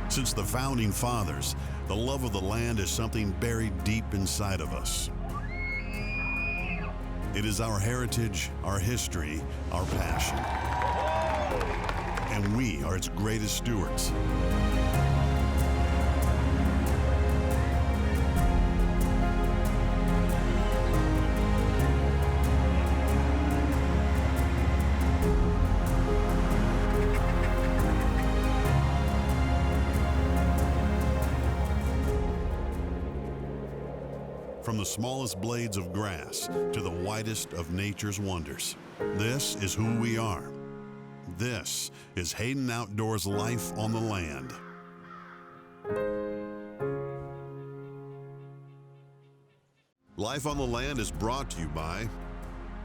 Since the founding fathers, the love of the land is something buried deep inside of us. It is our heritage, our history, our passion. And we are its greatest stewards. From the smallest blades of grass to the widest of nature's wonders, this is who we are. This is Hayden Outdoors Life on the Land. Life on the Land is brought to you by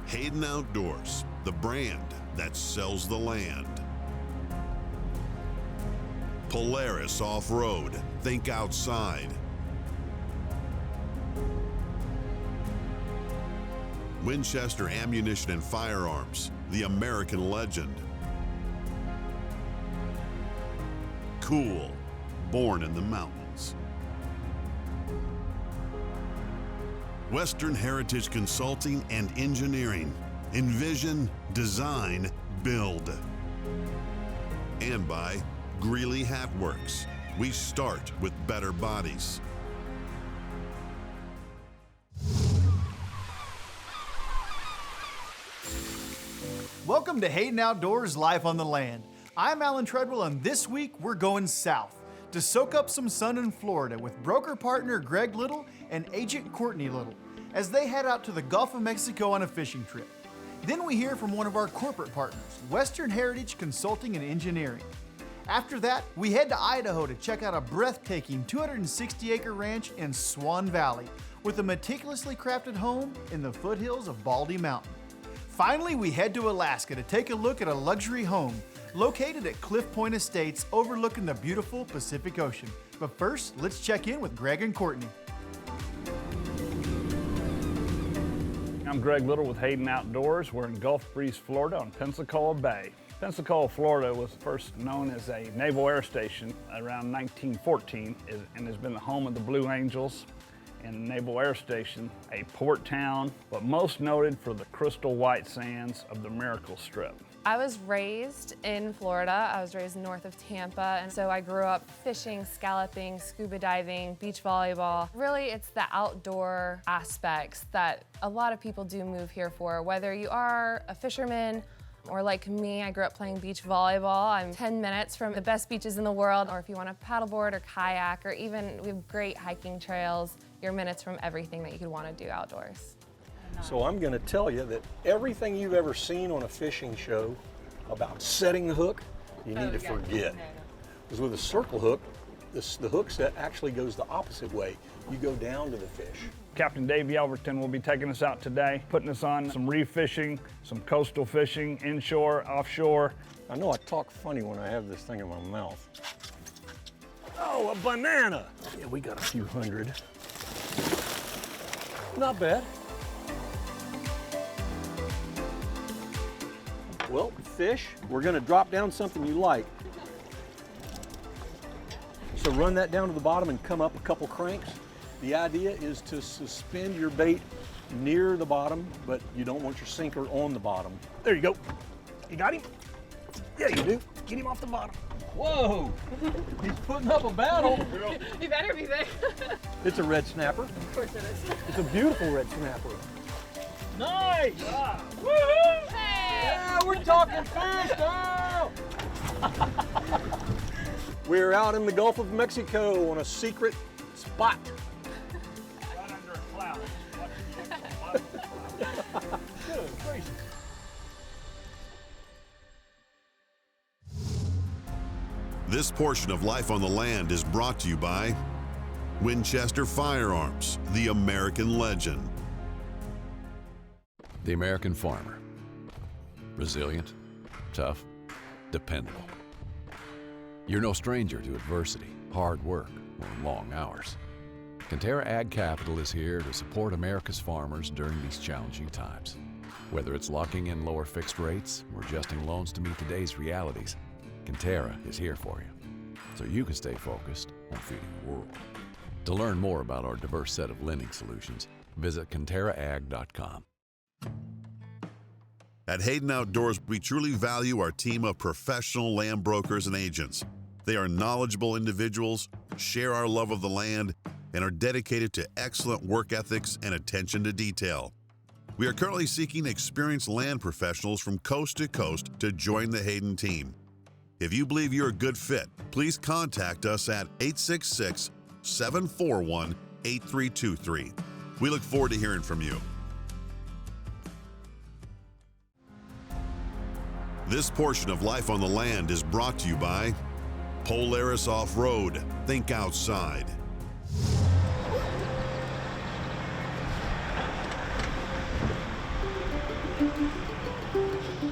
Hayden Outdoors, the brand that sells the land. Polaris Off-Road, think outside. Winchester Ammunition and Firearms, the American legend. Cool, born in the mountains. Western Heritage Consulting and Engineering, envision, design, build. And by Greeley Hat Works, we start with better bodies. Welcome to Hayden Outdoors Life on the Land. I'm Alan Treadwell, and this week we're going south to soak up some sun in Florida with broker partner Greg Little and agent Courtney Little as they head out to the Gulf of Mexico on a fishing trip. Then we hear from one of our corporate partners, Western Heritage Consulting and Engineering. After that, we head to Idaho to check out a breathtaking 260-acre ranch in Swan Valley with a meticulously crafted home in the foothills of Baldy Mountain. Finally, we head to Alaska to take a look at a luxury home located at Cliff Point Estates overlooking the beautiful Pacific Ocean. But first, let's check in with Greg and Courtney. I'm Greg Little with Hayden Outdoors. We're in Gulf Breeze, Florida on Pensacola Bay. Pensacola, Florida was first known as a naval air station around 1914 and has been the home of the Blue Angels and Naval Air Station, a port town, but most noted for the crystal white sands of the Miracle Strip. I was raised in Florida. I was raised north of Tampa, and so I grew up fishing, scalloping, scuba diving, beach volleyball. Really, it's the outdoor aspects that a lot of people do move here for, whether you are a fisherman or like me, I grew up playing beach volleyball. I'm 10 minutes from the best beaches in the world, or if you want to paddleboard or kayak, or even we have great hiking trails, you're minutes from everything that you could want to do outdoors. So I'm going to tell you that everything you've ever seen on a fishing show about setting the hook, you need to forget. Because with a circle hook, the hook set actually goes the opposite way. You go down to the fish. Captain Dave Yelverton will be taking us out today, putting us on some reef fishing, some coastal fishing, inshore, offshore. I know I talk funny when I have this thing in my mouth. Oh, a banana! Yeah, we got a few hundred. Not bad. Well, fish, we're gonna drop down something you like. So run that down to the bottom and come up a couple cranks. The idea is to suspend your bait near the bottom, but you don't want your sinker on the bottom. There you go. You got him? Yeah, you do. Get him off the bottom. Whoa! He's putting up a battle. You better be there. It's a red snapper. Of course it is. It's a beautiful red snapper. Nice! Ah. Woohoo! Hey! Yeah, we're talking fish now! We're out in the Gulf of Mexico on a secret spot. Right under a cloud. Good gracious. This portion of Life on the Land is brought to you by Winchester Firearms, the American legend. The American farmer. Resilient, tough, dependable. You're no stranger to adversity, hard work, or long hours. Conterra Ag Capital is here to support America's farmers during these challenging times. Whether it's locking in lower fixed rates or adjusting loans to meet today's realities, Conterra is here for you, so you can stay focused on feeding the world. To learn more about our diverse set of lending solutions, visit ConterraAg.com. At Hayden Outdoors, we truly value our team of professional land brokers and agents. They are knowledgeable individuals, share our love of the land, and are dedicated to excellent work ethics and attention to detail. We are currently seeking experienced land professionals from coast to coast to join the Hayden team. If you believe you're a good fit, please contact us at 866-741-8323. We look forward to hearing from you. This portion of Life on the Land is brought to you by Polaris Off-Road. Think outside.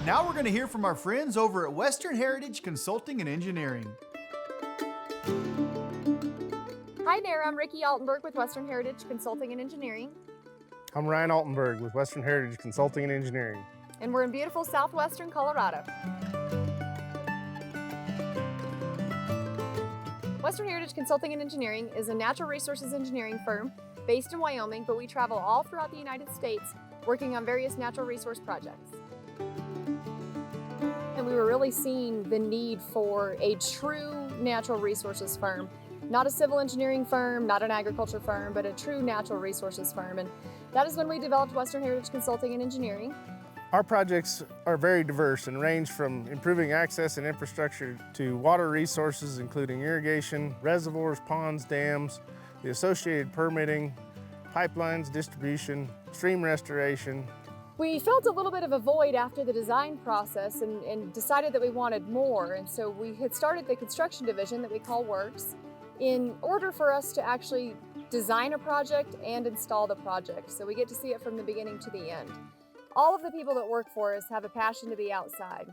Now we're going to hear from our friends over at Western Heritage Consulting and Engineering. Hi there, I'm Ricky Altenberg with Western Heritage Consulting and Engineering. I'm Ryan Altenberg with Western Heritage Consulting and Engineering. And we're in beautiful southwestern Colorado. Western Heritage Consulting and Engineering is a natural resources engineering firm based in Wyoming, but we travel all throughout the United States working on various natural resource projects. And we were really seeing the need for a true natural resources firm, not a civil engineering firm, not an agriculture firm, but a true natural resources firm. And that is when we developed Western Heritage Consulting and Engineering. Our projects are very diverse and range from improving access and infrastructure to water resources, including irrigation, reservoirs, ponds, dams, the associated permitting, pipelines, distribution, stream restoration. We felt a little bit of a void after the design process and decided that we wanted more. And so we had started the construction division that we call Works in order for us to actually design a project and install the project. So we get to see it from the beginning to the end. All of the people that work for us have a passion to be outside.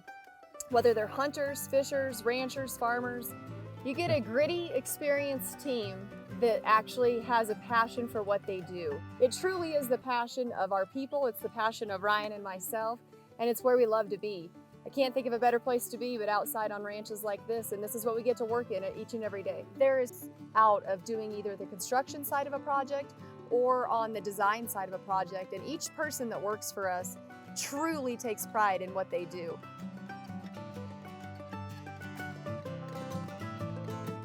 Whether they're hunters, fishers, ranchers, farmers, you get a gritty, experienced team that actually has a passion for what they do. It truly is the passion of our people, it's the passion of Ryan and myself, and it's where we love to be. I can't think of a better place to be but outside on ranches like this, and this is what we get to work in each and every day. There is out of doing either the construction side of a project or on the design side of a project, and each person that works for us truly takes pride in what they do.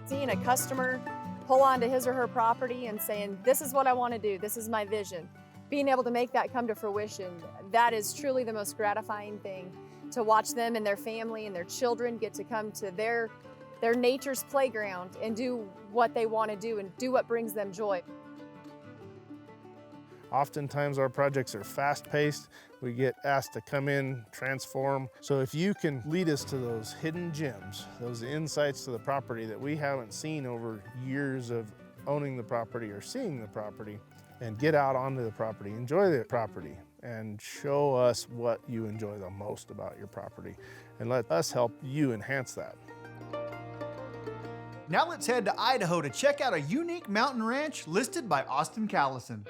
Seeing a customer pull onto his or her property and saying, this is what I want to do, this is my vision, being able to make that come to fruition, that is truly the most gratifying thing, to watch them and their family and their children get to come to their nature's playground and do what they want to do and do what brings them joy. Oftentimes our projects are fast-paced. We get asked to come in, transform. So if you can lead us to those hidden gems, those insights to the property that we haven't seen over years of owning the property or seeing the property, and get out onto the property, enjoy the property, and show us what you enjoy the most about your property, and let us help you enhance that. Now let's head to Idaho to check out a unique mountain ranch listed by Austin Callison.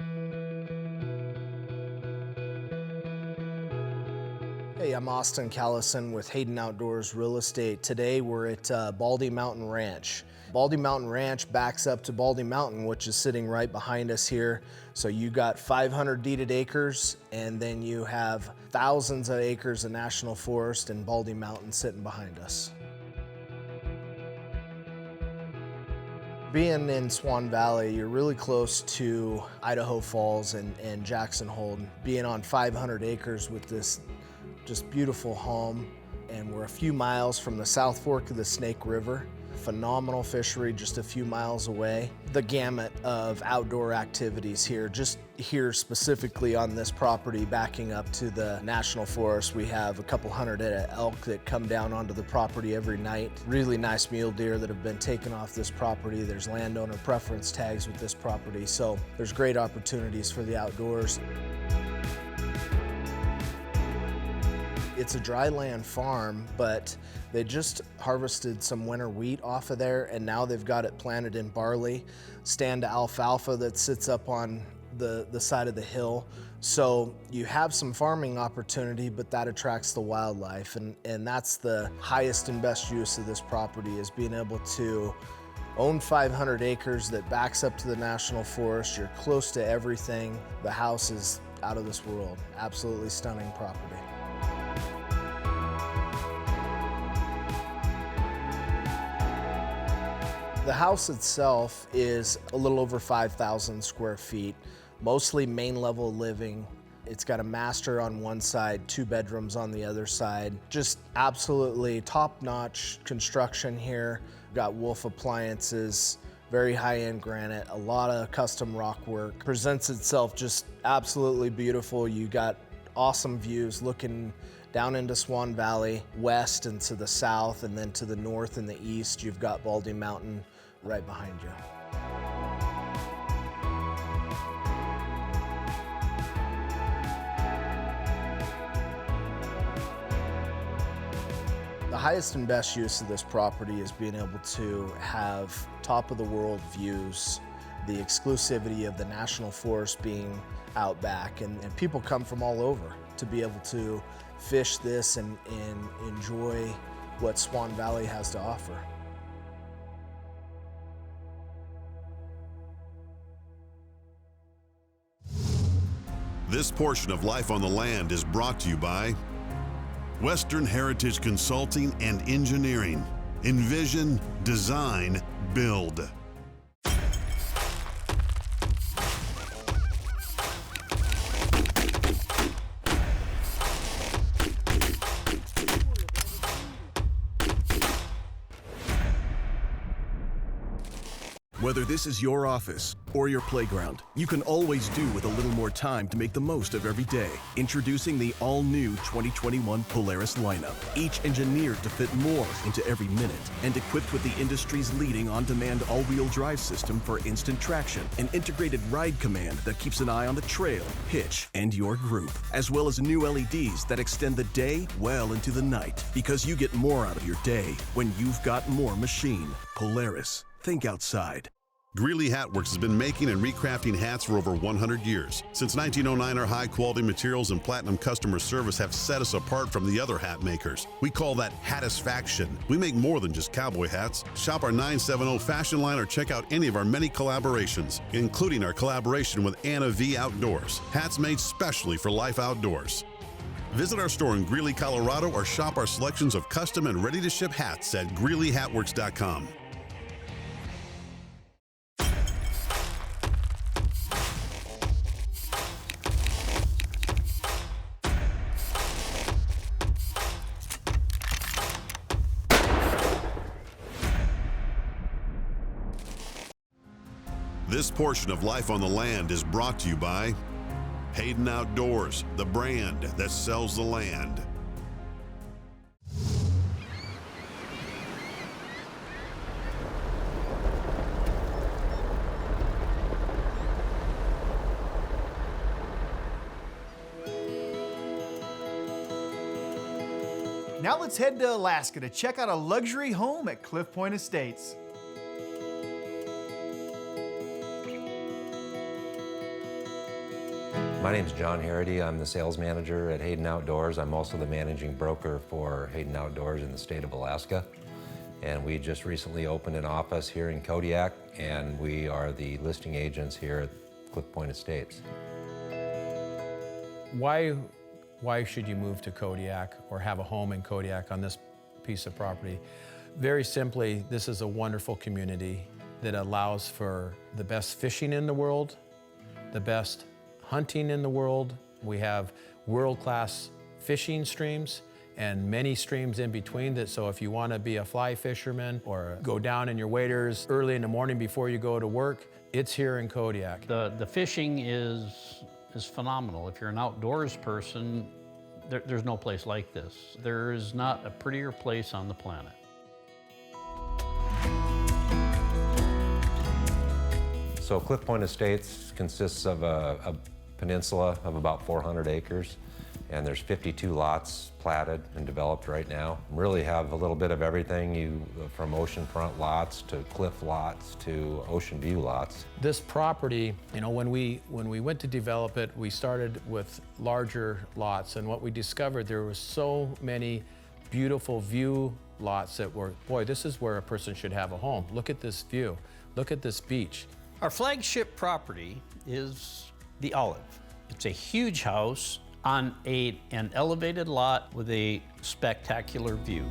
Hey, I'm Austin Callison with Hayden Outdoors Real Estate. Today we're at Baldy Mountain Ranch. Baldy Mountain Ranch backs up to Baldy Mountain, which is sitting right behind us here. So you got 500 deeded acres, and then you have thousands of acres of national forest and Baldy Mountain sitting behind us. Being in Swan Valley, you're really close to Idaho Falls and Jackson Hole. Being on 500 acres with this just beautiful home, and we're a few miles from the South Fork of the Snake River. Phenomenal fishery just a few miles away. The gamut of outdoor activities here, just here specifically on this property backing up to the National Forest, we have a couple hundred elk that come down onto the property every night. Really nice mule deer that have been taken off this property. There's landowner preference tags with this property, so there's great opportunities for the outdoors. It's a dry land farm, but they just harvested some winter wheat off of there, and now they've got it planted in barley, stand alfalfa that sits up on the side of the hill. So you have some farming opportunity, but that attracts the wildlife, and that's the highest and best use of this property, is being able to own 500 acres that backs up to the National Forest. You're close to everything. The house is out of this world. Absolutely stunning property. The house itself is a little over 5,000 square feet, mostly main level living. It's got a master on one side, 2 bedrooms on the other side. Just absolutely top-notch construction here. Got Wolf appliances, very high-end granite, a lot of custom rock work. Presents itself just absolutely beautiful. You got awesome views looking down into Swan Valley, west and to the south, and then to the north and the east, you've got Baldy Mountain right behind you. The highest and best use of this property is being able to have top of the world views, the exclusivity of the National Forest being out back, and people come from all over to be able to fish this and enjoy what Swan Valley has to offer. This portion of Life on the Land is brought to you by Western Heritage Consulting and Engineering. Envision, design, build. Whether this is your office or your playground, you can always do with a little more time to make the most of every day. Introducing the all-new 2021 Polaris Lineup. Each engineered to fit more into every minute and equipped with the industry's leading on-demand all-wheel drive system for instant traction, an integrated ride command that keeps an eye on the trail, pitch, and your group, as well as new LEDs that extend the day well into the night, because you get more out of your day when you've got more machine. Polaris. Think outside. Greeley Hatworks has been making and recrafting hats for over 100 years. Since 1909, our high-quality materials and platinum customer service have set us apart from the other hat makers. We call that Hattisfaction. We make more than just cowboy hats. Shop our 970 fashion line or check out any of our many collaborations, including our collaboration with Anna V Outdoors. Hats made specially for life outdoors. Visit our store in Greeley, Colorado, or shop our selections of custom and ready-to-ship hats at GreeleyHatworks.com. This portion of Life on the Land is brought to you by Hayden Outdoors, the brand that sells the land. Now let's head to Alaska to check out a luxury home at Cliff Point Estates. My name is John Harity. I'm the sales manager at Hayden Outdoors. I'm also the managing broker for Hayden Outdoors in the state of Alaska. And we just recently opened an office here in Kodiak, and we are the listing agents here at Cliff Point Estates. Why should you move to Kodiak or have a home in Kodiak on this piece of property? Very simply, this is a wonderful community that allows for the best fishing in the world, the best hunting in the world. We have world-class fishing streams and many streams in between that, so if you want to be a fly fisherman or go down in your waders early in the morning before you go to work, it's here in Kodiak. The fishing is phenomenal. If you're an outdoors person, there's no place like this. There is not a prettier place on the planet. So Cliff Point Estates consists of a peninsula of about 400 acres, and there's 52 lots platted and developed right now. Really have a little bit of everything, from oceanfront lots to cliff lots to ocean view lots. This property, you know, when we went to develop it, we started with larger lots, and what we discovered, there were so many beautiful view lots that were, boy, this is where a person should have a home. Look at this view. Look at this beach. Our flagship property is the Olive. It's a huge house on an elevated lot with a spectacular view.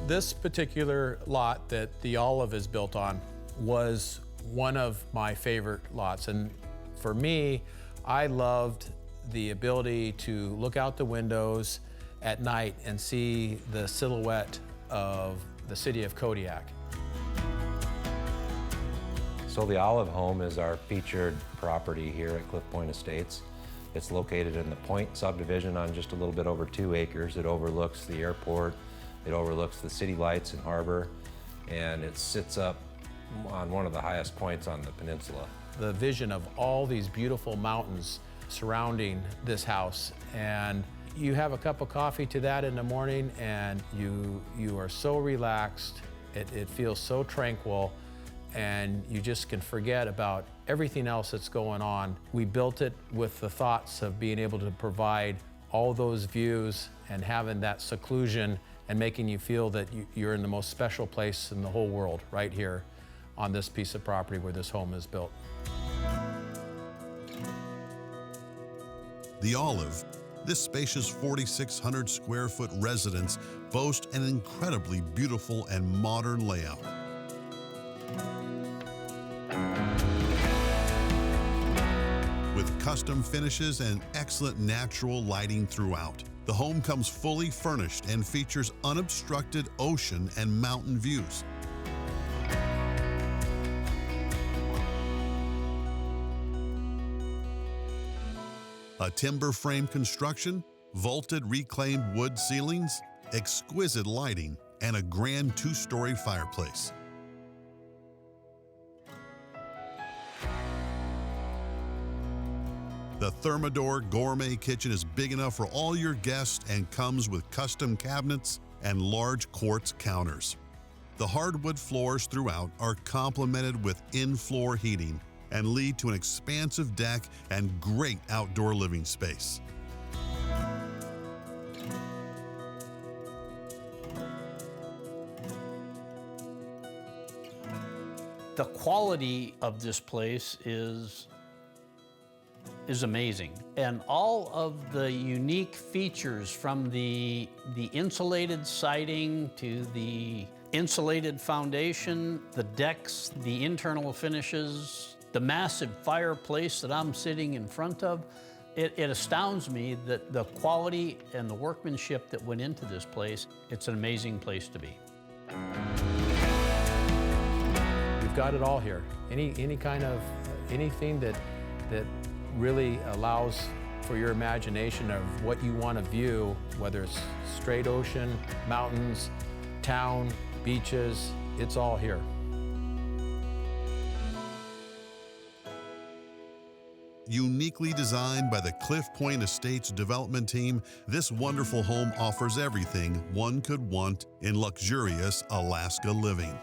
This particular lot that the Olive is built on was one of my favorite lots. And for me, I loved the ability to look out the windows at night and see the silhouette of the city of Kodiak. So the Olive home is our featured property here at Cliff Point Estates. It's located in the Point subdivision on just a little bit over 2 acres. It overlooks the airport, it overlooks the city lights and harbor, and it sits up on one of the highest points on the peninsula. The vision of all these beautiful mountains surrounding this house, and you have a cup of coffee to that in the morning, and you are so relaxed. It feels so tranquil, and you just can forget about everything else that's going on. We built it with the thoughts of being able to provide all those views and having that seclusion and making you feel that you're in the most special place in the whole world, right here on this piece of property where this home is built. The Olive, this spacious 4,600 square foot residence, boasts an incredibly beautiful and modern layout. With custom finishes and excellent natural lighting throughout, the home comes fully furnished and features unobstructed ocean and mountain views. A timber frame construction, vaulted reclaimed wood ceilings, exquisite lighting, and a grand 2-story fireplace. The Thermador Gourmet kitchen is big enough for all your guests and comes with custom cabinets and large quartz counters. The hardwood floors throughout are complemented with in-floor heating and lead to an expansive deck and great outdoor living space. The quality of this place is amazing. And all of the unique features, from the insulated siding to the insulated foundation, the decks, the internal finishes, the massive fireplace that I'm sitting in front of, it astounds me that the quality and the workmanship that went into this place. It's an amazing place to be. You've got it all here. Any kind of, anything that really allows for your imagination of what you want to view, whether it's straight ocean, mountains, town, beaches, it's all here. Uniquely designed by the Cliff Point Estates development team, this wonderful home offers everything one could want in luxurious Alaska living.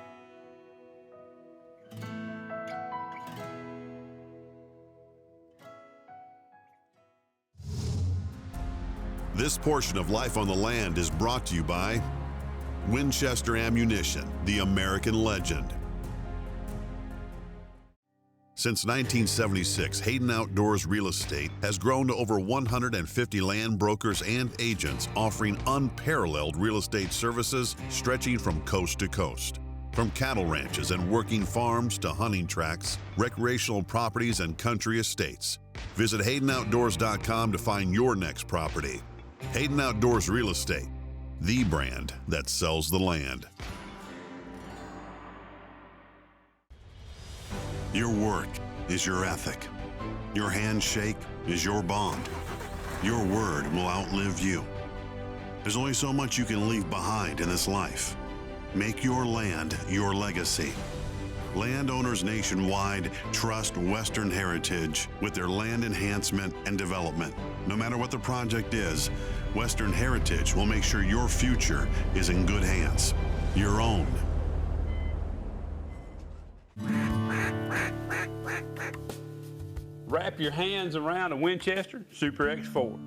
This portion of Life on the Land is brought to you by Winchester Ammunition, the American legend. Since 1976, Hayden Outdoors Real Estate has grown to over 150 land brokers and agents offering unparalleled real estate services stretching from coast to coast. From cattle ranches and working farms to hunting tracts, recreational properties, and country estates. Visit HaydenOutdoors.com to find your next property. Hayden Outdoors Real Estate, the brand that sells the land. Your work is your ethic. Your handshake is your bond. Your word will outlive you. There's only so much you can leave behind in this life. Make your land your legacy. Landowners nationwide trust Western Heritage with their land enhancement and development. No matter what the project is, Western Heritage will make sure your future is in good hands. Your own. Wrap your hands around a Winchester Super X4.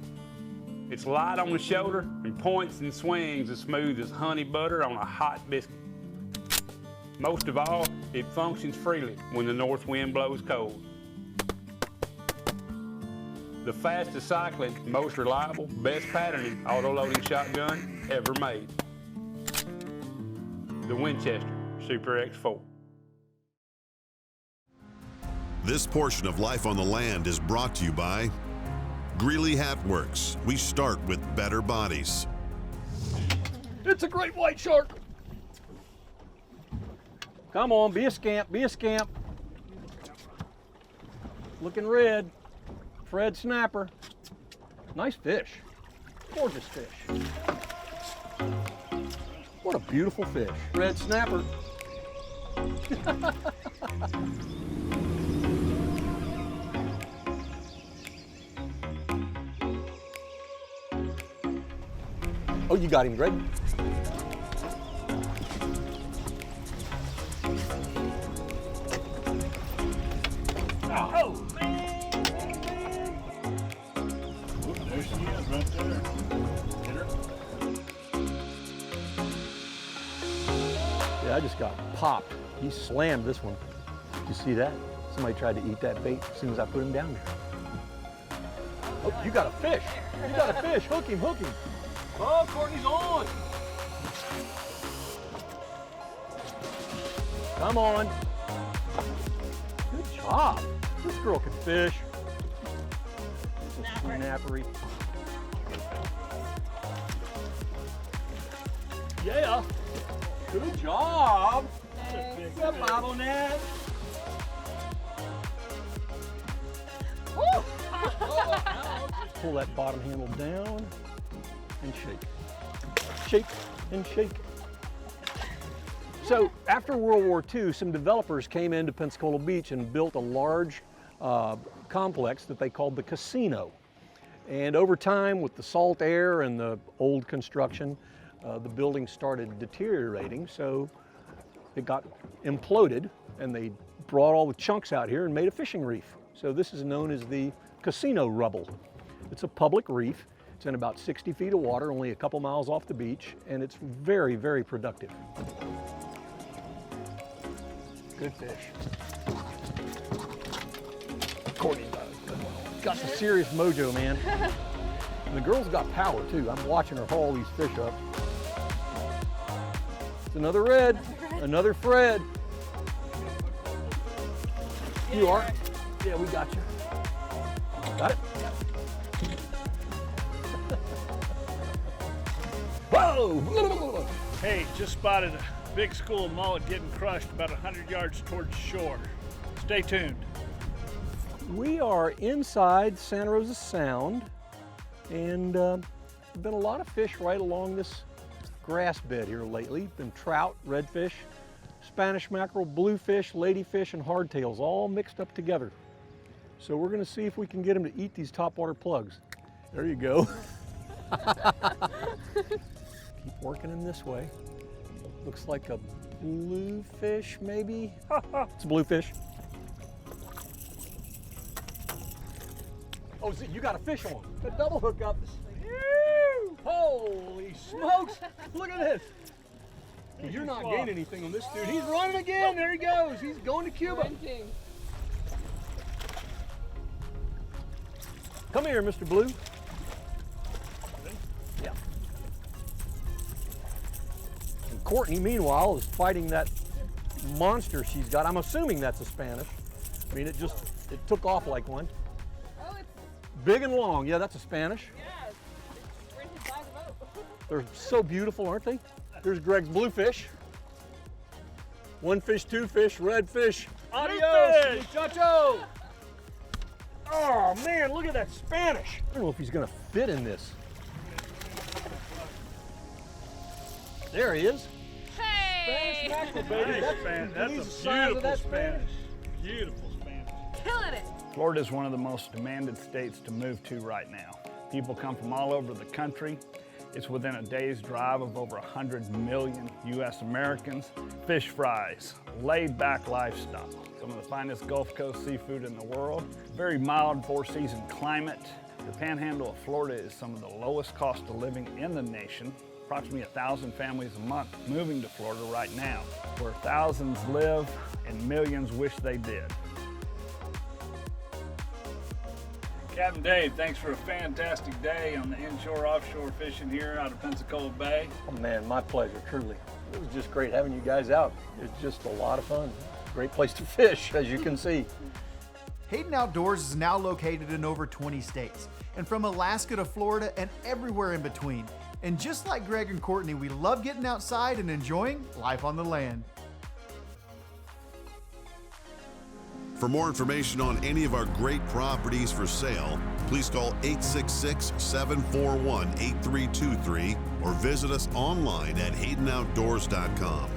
It's light on the shoulder and points and swings as smooth as honey butter on a hot biscuit. Most of all, it functions freely when the north wind blows cold. The fastest cycling, most reliable, best patterning auto-loading shotgun ever made. The Winchester Super X4. This portion of Life on the Land is brought to you by Greeley Hat Works. We start with better bodies. It's a great white shark. Come on, be a scamp, be a scamp. Looking red. Fred snapper. Nice fish. Gorgeous fish. What a beautiful fish. Red snapper. Oh, you got him, Greg. Oh, man! There she is, right there. Hit her. Yeah, I just got popped. He slammed this one. Did you see that? Somebody tried to eat that bait as soon as I put him down there. Oh, you got a fish. You got a fish. Hook him, hook him. Oh, Courtney's on. Come on. Good job. This girl can fish. Snappery. Yeah. Good job. Good bobble net. Woo! Pull that bottom handle down and shake. Shake and shake. So after World War II, some developers came into Pensacola Beach and built a large complex that they called the casino. And over time, with the salt air and the old construction, the building started deteriorating, so it got imploded, and they brought all the chunks out here and made a fishing reef. So this is known as the casino rubble. It's a public reef. It's in about 60 feet of water, only a couple miles off the beach, and it's very, very productive. Good fish. Courtney got some serious mojo, man. And the girl's got power too. I'm watching her haul these fish up. It's another red, another Fred. You are? Yeah, we got you. Got it? Whoa! Hey, just spotted a big school of mullet getting crushed about 100 yards towards shore. Stay tuned. We are inside Santa Rosa Sound, and there's been a lot of fish right along this grass bed here lately. Been trout, redfish, Spanish mackerel, bluefish, ladyfish, and hardtails all mixed up together. So we're gonna see if we can get them to eat these topwater plugs. There you go. Keep working them this way. Looks like a bluefish, maybe? It's a bluefish. Oh, see, you got a fish on. The double hook up. Woo! Holy smokes! Look at this. You're not gaining anything on this dude. He's running again. There he goes. He's going to Cuba. Come here, Mr. Blue. Yeah. And Courtney, meanwhile, is fighting that monster she's got. I'm assuming that's a Spanish. I mean, it took off like one. Oh, it's Big and long. Yeah, that's a Spanish. yeah, it's rented by the boat. They're so beautiful, aren't they? There's Greg's bluefish. One fish, two fish, red fish. Adios, muchacho! Oh man, look at that Spanish. I don't know if he's gonna fit in this. There he is. Hey! Hey, that's a beautiful Spanish. Beautiful Spanish. Killing it. Florida is one of the most demanded states to move to right now. People come from all over the country. It's within a day's drive of over 100 million U.S. Americans. Fish fries, laid-back lifestyle, some of the finest Gulf Coast seafood in the world, very mild four-season climate. The panhandle of Florida is some of the lowest cost of living in the nation. Approximately 1,000 families a month moving to Florida right now, where thousands live and millions wish they did. Captain Dave, thanks for a fantastic day on the inshore-offshore fishing here out of Pensacola Bay. Oh man, my pleasure, truly. It was just great having you guys out. It's just a lot of fun. Great place to fish, as you can see. Hayden Outdoors is now located in over 20 states, and from Alaska to Florida and everywhere in between. And just like Greg and Courtney, we love getting outside and enjoying life on the land. For more information on any of our great properties for sale, please call 866-741-8323 or visit us online at HaydenOutdoors.com.